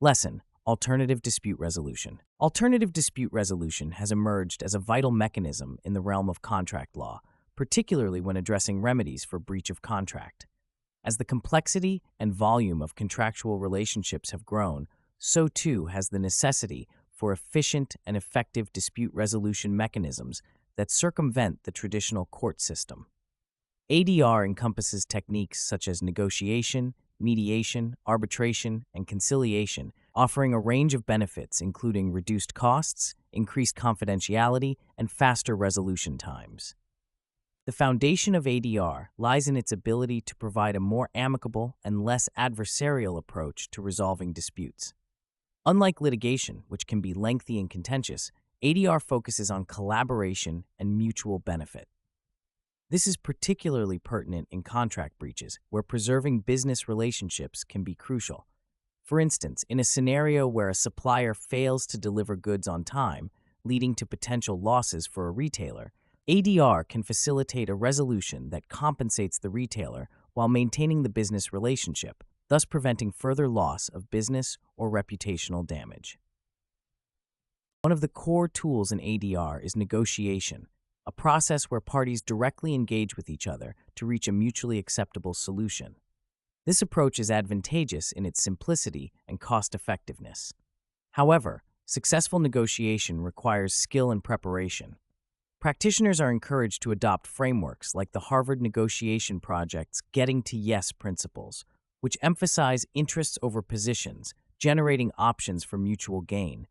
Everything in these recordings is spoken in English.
Lesson: Alternative dispute resolution. Alternative dispute resolution has emerged as a vital mechanism in the realm of contract law, particularly when addressing remedies for breach of contract. As the complexity and volume of contractual relationships have grown, so too has the necessity for efficient and effective dispute resolution mechanisms that circumvent the traditional court system. ADR encompasses techniques such as negotiation, mediation, arbitration, and conciliation, offering a range of benefits including reduced costs, increased confidentiality, and faster resolution times. The foundation of ADR lies in its ability to provide a more amicable and less adversarial approach to resolving disputes. Unlike litigation, which can be lengthy and contentious, ADR focuses on collaboration and mutual benefit. This is particularly pertinent in contract breaches, where preserving business relationships can be crucial. For instance, in a scenario where a supplier fails to deliver goods on time, leading to potential losses for a retailer, ADR can facilitate a resolution that compensates the retailer while maintaining the business relationship, thus preventing further loss of business or reputational damage. One of the core tools in ADR is negotiation, a process where parties directly engage with each other to reach a mutually acceptable solution. This approach is advantageous in its simplicity and cost-effectiveness. However, successful negotiation requires skill and preparation. Practitioners are encouraged to adopt frameworks like the Harvard Negotiation Project's Getting to Yes principles, which emphasize interests over positions, generating options for mutual gain,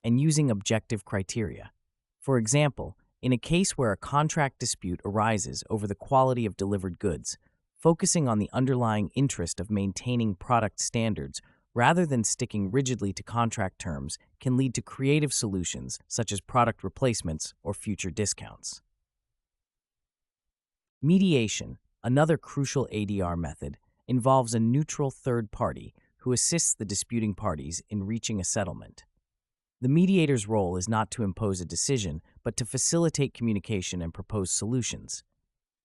and using objective criteria. For example, in a case where a contract dispute arises over the quality of delivered goods, focusing on the underlying interest of maintaining product standards rather than sticking rigidly to contract terms can lead to creative solutions such as product replacements or future discounts. Mediation, another crucial ADR method, involves a neutral third party who assists the disputing parties in reaching a settlement. The mediator's role is not to impose a decision, but to facilitate communication and propose solutions.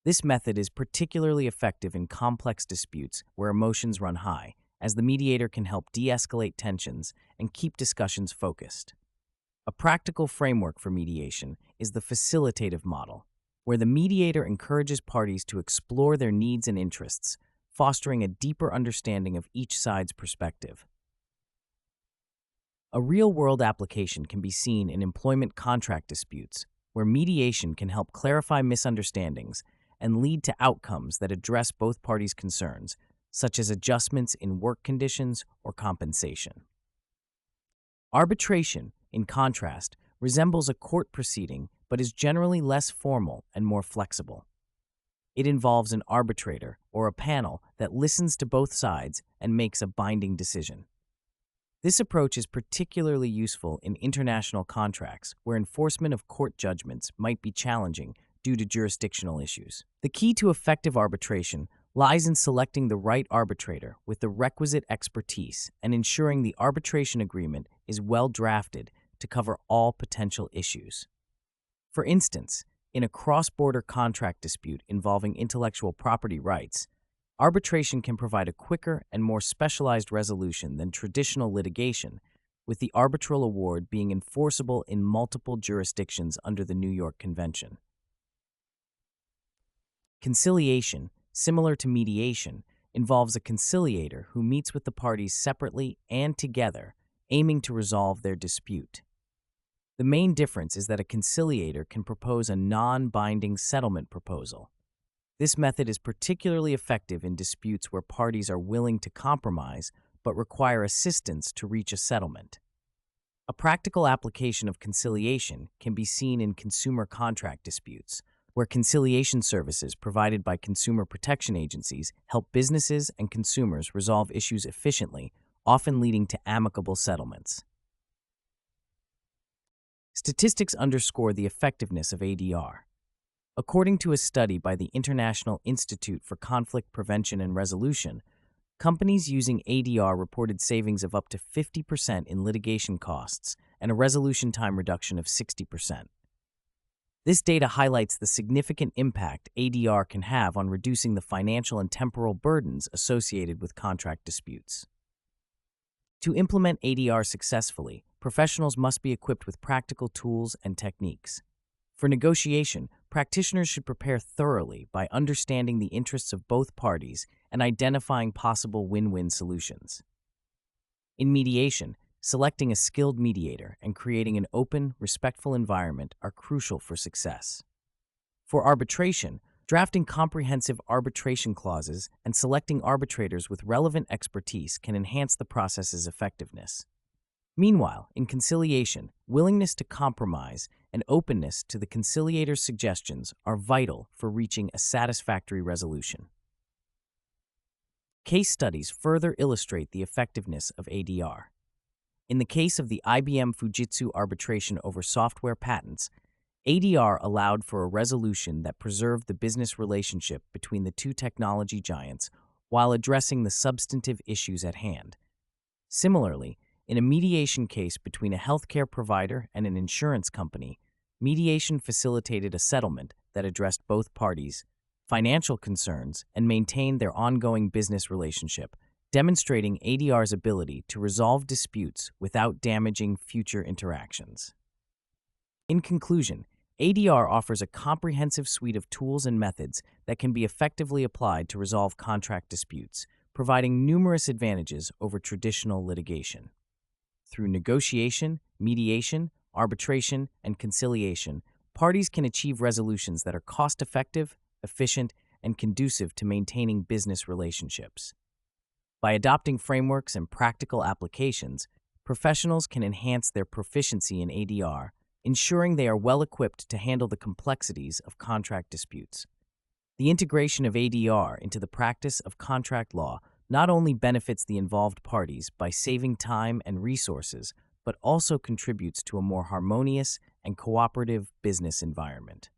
This method is particularly effective in complex disputes where emotions run high, as the mediator can help de-escalate tensions and keep discussions focused. A practical framework for mediation is the facilitative model, where the mediator encourages parties to explore their needs and interests, fostering a deeper understanding of each side's perspective. A real-world application can be seen in employment contract disputes, where mediation can help clarify misunderstandings and lead to outcomes that address both parties' concerns, such as adjustments in work conditions or compensation. Arbitration, in contrast, resembles a court proceeding but is generally less formal and more flexible. It involves an arbitrator or a panel that listens to both sides and makes a binding decision. This approach is particularly useful in international contracts where enforcement of court judgments might be challenging due to jurisdictional issues. The key to effective arbitration lies in selecting the right arbitrator with the requisite expertise and ensuring the arbitration agreement is well drafted to cover all potential issues. For instance, in a cross-border contract dispute involving intellectual property rights, arbitration can provide a quicker and more specialized resolution than traditional litigation, with the arbitral award being enforceable in multiple jurisdictions under the New York Convention. Conciliation, similar to mediation, involves a conciliator who meets with the parties separately and together, aiming to resolve their dispute. The main difference is that a conciliator can propose a non-binding settlement proposal. This method is particularly effective in disputes where parties are willing to compromise but require assistance to reach a settlement. A practical application of conciliation can be seen in consumer contract disputes, where conciliation services provided by consumer protection agencies help businesses and consumers resolve issues efficiently, often leading to amicable settlements. Statistics underscore the effectiveness of ADR. According to a study by the International Institute for Conflict Prevention and Resolution, companies using ADR reported savings of up to 50% in litigation costs and a resolution time reduction of 60%. This data highlights the significant impact ADR can have on reducing the financial and temporal burdens associated with contract disputes. To implement ADR successfully, professionals must be equipped with practical tools and techniques. For negotiation, practitioners should prepare thoroughly by understanding the interests of both parties and identifying possible win-win solutions. In mediation, selecting a skilled mediator and creating an open, respectful environment are crucial for success. For arbitration, drafting comprehensive arbitration clauses and selecting arbitrators with relevant expertise can enhance the process's effectiveness. Meanwhile, in conciliation, willingness to compromise and openness to the conciliator's suggestions are vital for reaching a satisfactory resolution. Case studies further illustrate the effectiveness of ADR. In the case of the IBM Fujitsu arbitration over software patents, ADR allowed for a resolution that preserved the business relationship between the two technology giants while addressing the substantive issues at hand. Similarly, in a mediation case between a healthcare provider and an insurance company, mediation facilitated a settlement that addressed both parties' financial concerns and maintained their ongoing business relationship, demonstrating ADR's ability to resolve disputes without damaging future interactions. In conclusion, ADR offers a comprehensive suite of tools and methods that can be effectively applied to resolve contract disputes, providing numerous advantages over traditional litigation. Through negotiation, mediation, arbitration, and conciliation, parties can achieve resolutions that are cost-effective, efficient, and conducive to maintaining business relationships. By adopting frameworks and practical applications, professionals can enhance their proficiency in ADR, ensuring they are well equipped to handle the complexities of contract disputes. The integration of ADR into the practice of contract law not only benefits the involved parties by saving time and resources, but also contributes to a more harmonious and cooperative business environment.